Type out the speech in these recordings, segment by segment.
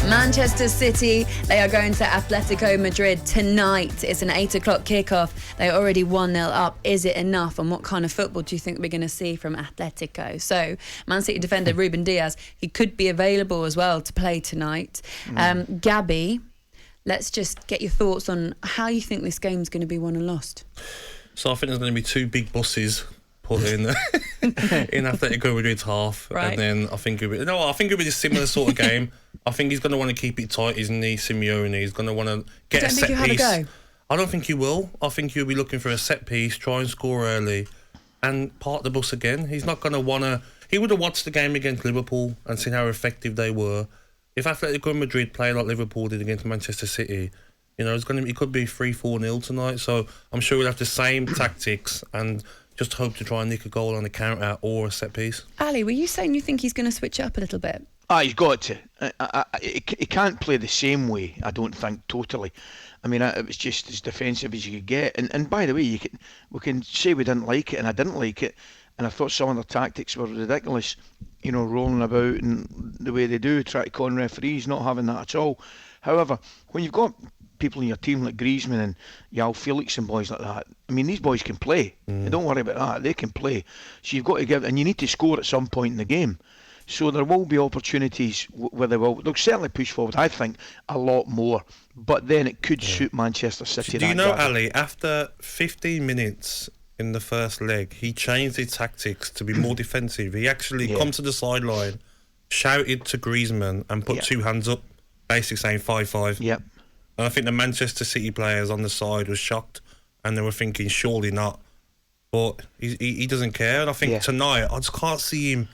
Manchester City, they are going to Atletico Madrid tonight. It's an 8 o'clock kickoff. They're already 1-0 up. Is it enough? And what kind of football do you think we're going to see from Atletico? So, Man City defender Ruben Diaz, he could be available as well to play tonight. Gabby, let's just get your thoughts on how you think this game's going to be won and lost. So I think there's going to be two big buses put in Atletico Madrid's half, right. And then I think it'll be a similar sort of game. I think he's going to want to keep it tight, isn't he? Simeone, he's going to want to get a set piece. I don't think he will. I think he'll be looking for a set piece, try and score early, and park the bus again. He's not going to want to. He would have watched the game against Liverpool and seen how effective they were. If Atletico Madrid play like Liverpool did against Manchester City, you know, it could be 3-4-0 tonight. So I'm sure we'll have the same tactics and just hope to try and nick a goal on a counter or a set piece. Ali, were you saying you think he's going to switch up a little bit? He's got to. He can't play the same way, I don't think, totally. I mean, it was just as defensive as you could get. And by the way, we can say we didn't like it, and I didn't like it, and I thought some of their tactics were ridiculous, you know, rolling about and the way they do, try to con referees, not having that at all. However, when you've got people in your team like Griezmann and João Felix and boys like that, I mean, these boys can play. Don't worry about that. They can play. So you've got to give, and you need to score at some point in the game. So there will be opportunities where they'll certainly push forward, I think, a lot more. But then it could suit Manchester City. Do you know, Ali, after 15 minutes in the first leg, he changed his tactics to be more defensive. He actually come to the sideline, shouted to Griezmann and put two hands up, basically saying 5-5. Yep. And I think the Manchester City players on the side were shocked and they were thinking, surely not. But he doesn't care. And I think tonight, I just can't see him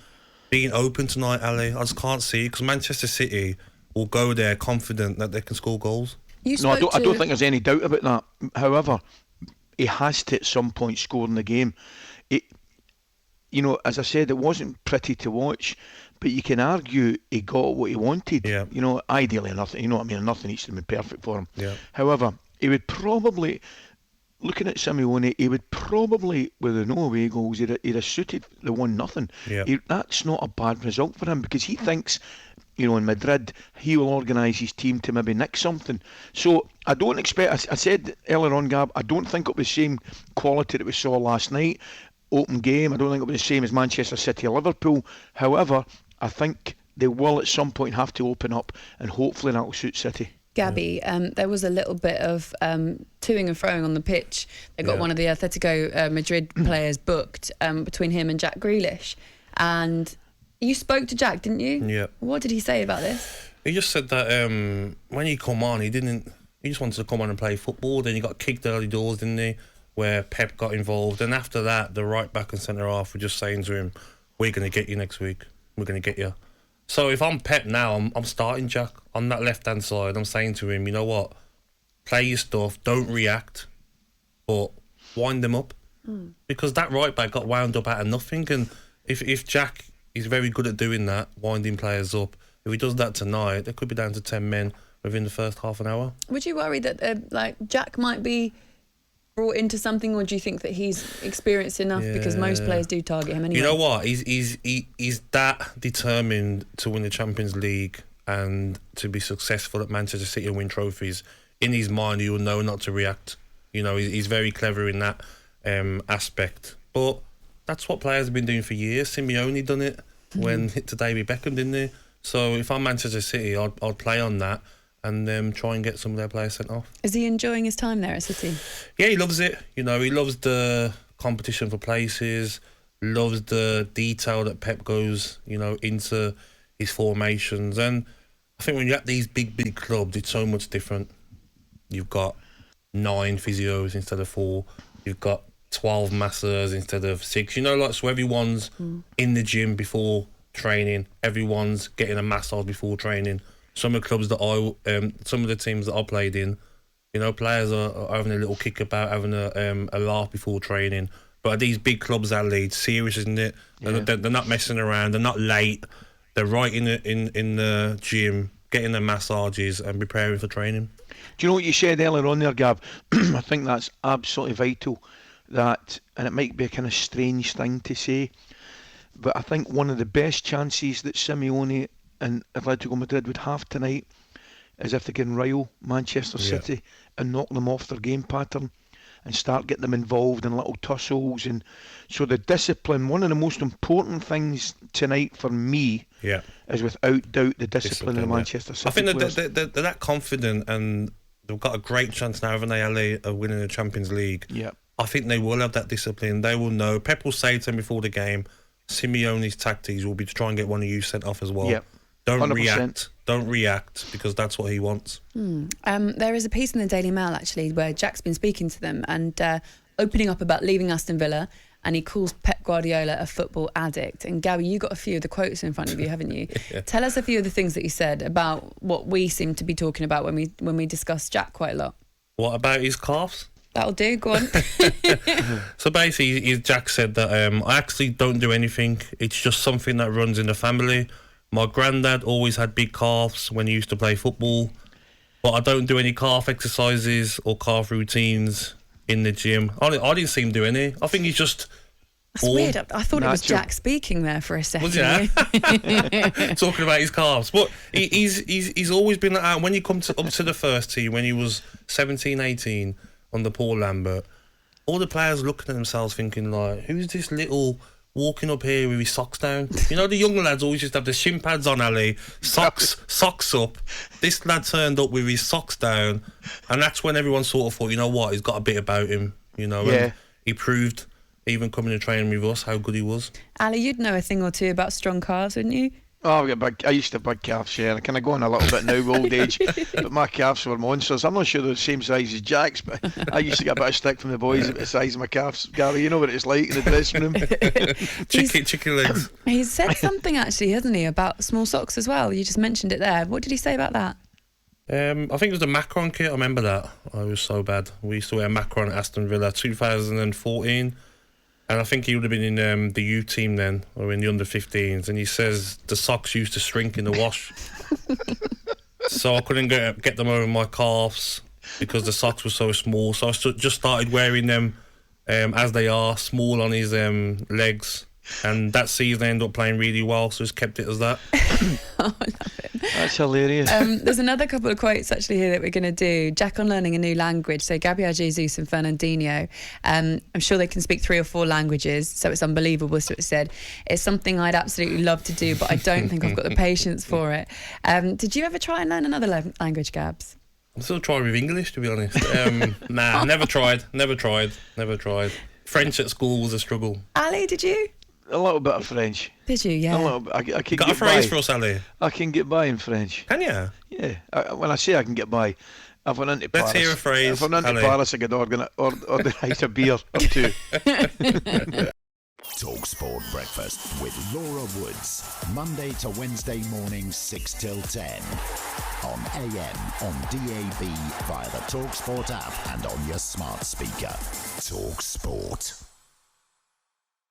being open tonight, Ali. I just can't see it because Manchester City will go there confident that they can score goals. No, I don't think there's any doubt about that. However, he has to at some point score in the game. You know, as I said, it wasn't pretty to watch, but you can argue he got what he wanted. Yeah. You know, ideally nothing. You know what I mean? Nothing needs to be perfect for him. Yeah. However, he would probably, looking at Simeone, he would probably, with the no away goals, he'd have suited the 1-0. Yeah. That's not a bad result for him because he thinks, you know, in Madrid, he will organise his team to maybe nick something. So I don't expect, I said earlier on, Gab, I don't think it'll be the same quality that we saw last night. Open game, I don't think it'll be the same as Manchester City or Liverpool. However, I think they will at some point have to open up and hopefully that will suit City. Gabby, there was a little bit of toing and froing on the pitch. They got one of the Atletico Madrid players booked between him and Jack Grealish. And you spoke to Jack, didn't you? Yeah. What did he say about this? He just said that when he come on, he just wanted to come on and play football. Then he got kicked early doors, didn't he? Where Pep got involved. And after that, the right back and centre half were just saying to him, we're going to get you next week. We're going to get you. So if I'm Pep now, I'm starting Jack on that left-hand side. I'm saying to him, you know what? Play your stuff. Don't react. But wind them up. Because that right back got wound up out of nothing. And if Jack is very good at doing that, winding players up, if he does that tonight, they could be down to 10 men within the first half an hour. Would you worry that Jack might be brought into something, or do you think that he's experienced enough? Because most players do target him anyway. You know what? He's that determined to win the Champions League and to be successful at Manchester City and win trophies. In his mind, he will know not to react. You know, he's very clever in that aspect. But that's what players have been doing for years. Simeone done it when to David Beckham, didn't he? So if I'm Manchester City, I'd play on that and try and get some of their players sent off. Is he enjoying his time there at City? Yeah, he loves it. You know, he loves the competition for places, loves the detail that Pep goes, you know, into his formations. And I think when you're at these big clubs, it's so much different. You've got 9 physios instead of 4. You've got 12 masseurs instead of 6. You know, like, so everyone's in the gym before training. Everyone's getting a massage before training. Some of the clubs that some of the teams that I played in, you know, players are having a little kick about, having a laugh before training. But at these big clubs, that lead serious, isn't it? Yeah. They're not messing around. They're not late. They're right in the gym, getting their massages and preparing for training. Do you know what you said earlier on there, Gab? I think that's absolutely vital. That, and it might be a kind of strange thing to say, but I think one of the best chances that Simeone and Atletico Madrid would have tonight is if they can rile Manchester City and knock them off their game pattern and start getting them involved in little tussles. And so the discipline, one of the most important things tonight for me is without doubt the discipline of the Manchester City I think players. they're that confident, and they've got a great chance now, haven't they, Ali, of winning the Champions League. Yeah. I think they will have that discipline. They will know. Pep will say to them before the game, Simeone's tactics will be to try and get one of you sent off as well. Yep. Don't 100%. react, because that's what he wants. There is a piece in the Daily Mail, actually, where Jack's been speaking to them and opening up about leaving Aston Villa, and he calls Pep Guardiola a football addict. And Gabby, you got a few of the quotes in front of you, haven't you? Tell us a few of the things that he said about what we seem to be talking about when we discuss Jack quite a lot. What about his calves? That'll do, go on. So basically, Jack said that I actually don't do anything. It's just something that runs in the family. My granddad always had big calves when he used to play football, but I don't do any calf exercises or calf routines in the gym. I didn't see him do any. I think he's just... That's weird. I thought it was Jack speaking there for a second. Was it? Talking about his calves. But he's always been like that. When you come up to the first team, when he was 17, 18, under Paul Lambert, all the players looking at themselves thinking, like, who's this little... walking up here with his socks down? You know, the young lads always just have the shin pads on, Ali, socks up. This lad turned up with his socks down, and that's when everyone sort of thought, you know what, he's got a bit about him, you know. Yeah. And he proved, even coming to training with us, how good he was. Ali, you'd know a thing or two about strong calves, wouldn't you? Oh, I used to have big calves, yeah, and I kind of go on a little bit now with old age, but my calves were monsters. I'm not sure they're the same size as Jack's, but I used to get a bit of stick from the boys about the size of my calves. Gary, you know what it's like in the dressing room. Chicken legs. He's said something, actually, hasn't he, about small socks as well? You just mentioned it there. What did he say about that? I think it was the Macron kit. I remember that. I was so bad. We used to wear Macron at Aston Villa 2014. And I think he would have been in the U team then, or in the under-15s. And he says the socks used to shrink in the wash. So I couldn't get them over my calves because the socks were so small. So I just started wearing them as they are, small on his legs. And that season I ended up playing really well, so just kept it as that. Oh, I love it. That's hilarious. There's another couple of quotes actually here that we're going to do. Jack on learning a new language. So Gabby Jesus and Fernandinho, I'm sure they can speak 3 or 4 languages, so it's unbelievable. So it said, it's something I'd absolutely love to do, but I don't think I've got the patience for it. Did you ever try and learn another language, Gabs? I'm still trying with English, to be honest. Nah, never tried. French at school was a struggle. Ali, did you? A little bit of French. Did you? Yeah. A little bit. I can Got get a phrase by. for us, Ali? I can get by in French. Can you? Yeah. When I say I can get by, I've went into Let's Paris. hear a phrase, If I went into Ali. Paris, I could organise a beer or two. talkSPORT Breakfast with Laura Woods. Monday to Wednesday mornings 6 till 10. On AM, on DAB, via the talkSPORT app and on your smart speaker. talkSPORT.